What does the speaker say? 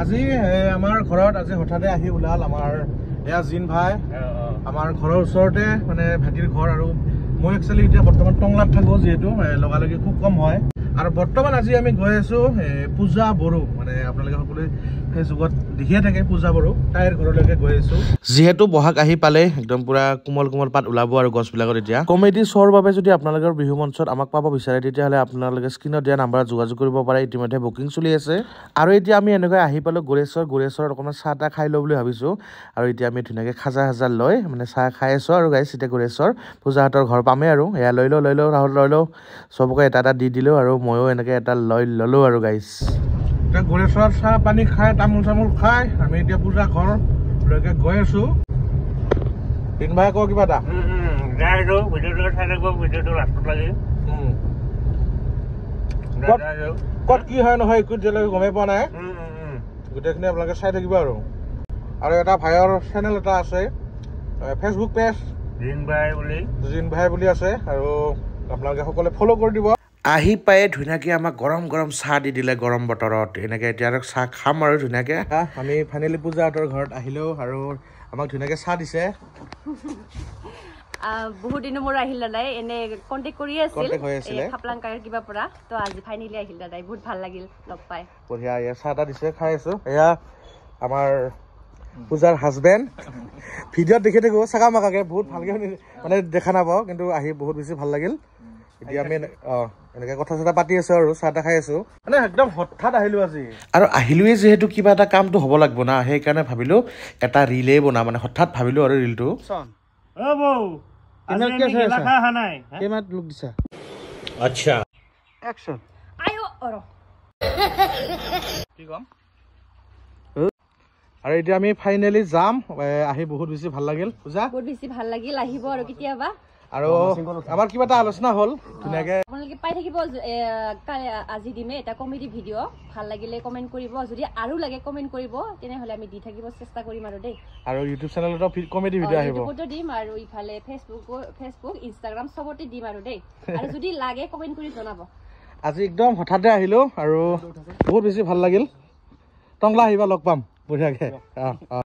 আজি আমাৰ ঘৰত আজি হঠাতে আহি ওলাল আমাৰ এয়া জিন ভাই আমাৰ ঘৰৰ ওচৰতে মানে ভাইটিৰ ঘৰ আৰু মই একচুৱেলি এতিয়া বৰ্তমান টংলাত থাকো যিহেতু লগালগি খুব কম হয় আৰু বৰ্তমান আজি আমি গৈ আছো পূজা বড়ো মানে আপোনালোকে সকলোৱে ফেচবুকত দেখিয়ে থাকে পূজা বড়ো তাইৰ ঘৰলৈকে গৈ আছো যিহেতু বহাগ আহি পালে একদম পুৰা কোমল কোমল পাত ওলাব আৰু গছবিলাকত এতিয়া কমেডি শ্ব'ৰ বাবে যদি আপোনালোকৰ বিহু মঞ্চত আমাক পাব বিচাৰে তেতিয়াহ'লে আপোনালোকে স্ক্ৰীনত দিয়া নাম্বাৰত যোগাযোগ কৰিব পাৰে ইতিমধ্যে বুকিং চলি আছে আৰু এতিয়া আমি এনেকৈ আহি পালো গোৰেশ্বৰত অকণমান চাহ তাহ খাই লওঁ বুলি ভাবিছো আৰু এতিয়া আমি ধুনীয়াকৈ খাজা লৈ মানে চাহ খাই আছো আৰু গাইছ এতিয়া গোৰেশ্বৰ পূজাহঁতৰ ঘৰ পামেই আৰু এয়া লৈ লওঁ ৰাহুল লৈ লওঁ চবকে এটা এটা দি দিলোঁ আৰু ময়ো এনেকৈ এটা লৈ ল'লোঁ আৰু গাইছ এতিয়া গোৰেশ্বৰত চাহ পানী খাই তামোল চামোল খাই আমি এতিয়া পূজা ঘৰলৈকে গৈ আছো দিন ভাই কওঁ কিবা এটা ক'ত কি হয় নহয় একো এতিয়ালৈকে গমেই পোৱা নাই গোটেইখিনি আপোনালোকে চাই থাকিব আৰু এটা ভাইৰ চেনেল এটা আছে ফেচবুক পেজ জিন ভাই বুলি আছে আৰু আপোনালোকে সকলোৱে ফ'ল' কৰি দিব আহি পায়ে ধুনীয়াকৈ আমাক গৰম গৰম চাহ দি দিলে গৰম বতৰত এনেকৈ এতিয়া আৰু চাহ খাম আৰু ধুনীয়াকৈ আমি ফাইনেলি পূজাহঁতৰ ঘৰত আহিলেও আৰু আমাক ধুনীয়াকৈ চাহ দিছে বহুত দিনৰ মূৰত আহিল দাদাই এনে কণ্টেক্ট কৰি আছিল খাপলাংকাৰ কিবা পৰা তো আজি ফাইনেলি আহিল দাদাই বহুত ভাল লাগিল লগ পাই বঢ়িয়া এয়া চাহ এটা দিছে খাই আছো এয়া আমাৰ পূজাৰ হাজবেণ্ড ভিডিঅ'ত দেখি থাকো চাকা মাকাকে বহুত ভালকে মানে দেখা নাপাওঁ কিন্তু আহি বহুত বেছি ভাল লাগিল এতিয়া আমি এনেকৈ কথা চথা পাতি আছো আৰু চাহ তাহ খাই আছো মানে একদম হঠাৎ আহিলো আজি আৰু আহিলোৱে যিহেতু কিবা এটা কামটো হ'ব লাগিব না সেইকাৰণে ভাবিলো এটা ৰিলেই বনাম মানে হঠাৎ ভাবিলো আৰু ৰিলটো আচ্ছা একশন কি কম আৰু এতিয়া আমি ফাইনেলি যাম আহি বহুত বেছি ভাল লাগিল পূজা বহুত বেছি ভাল লাগিল আহিব আৰু কেতিয়াবা আৰু আমাৰ কিবা এটা আলোচনা হ'ল ধুনীয়াকৈ আপোনালোকে পাই থাকিব আজি দিমে এটা কমেডি ভিডিঅ' ভাল লাগিলে কমেণ্ট কৰিব যদি আৰু লাগে কমেণ্ট কৰিব তেনেহ'লে আমি দি থাকিব চেষ্টা কৰিম আৰু দেই আৰু ইউটিউব চেনেলতো কমেডি ভিডিঅ' আহিব ইউটিউবতো দিম আৰু ইফালে ফেচবুক ইনষ্টাগ্ৰাম চবতে দিম আৰু দেই আৰু যদি লাগে কমেণ্ট কৰি জনাব আজি একদম হঠাতে আহিলো আৰু বহুত বেছি ভাল লাগিল টংলা আহিবা লগ পাম বঢ়িয়াকৈ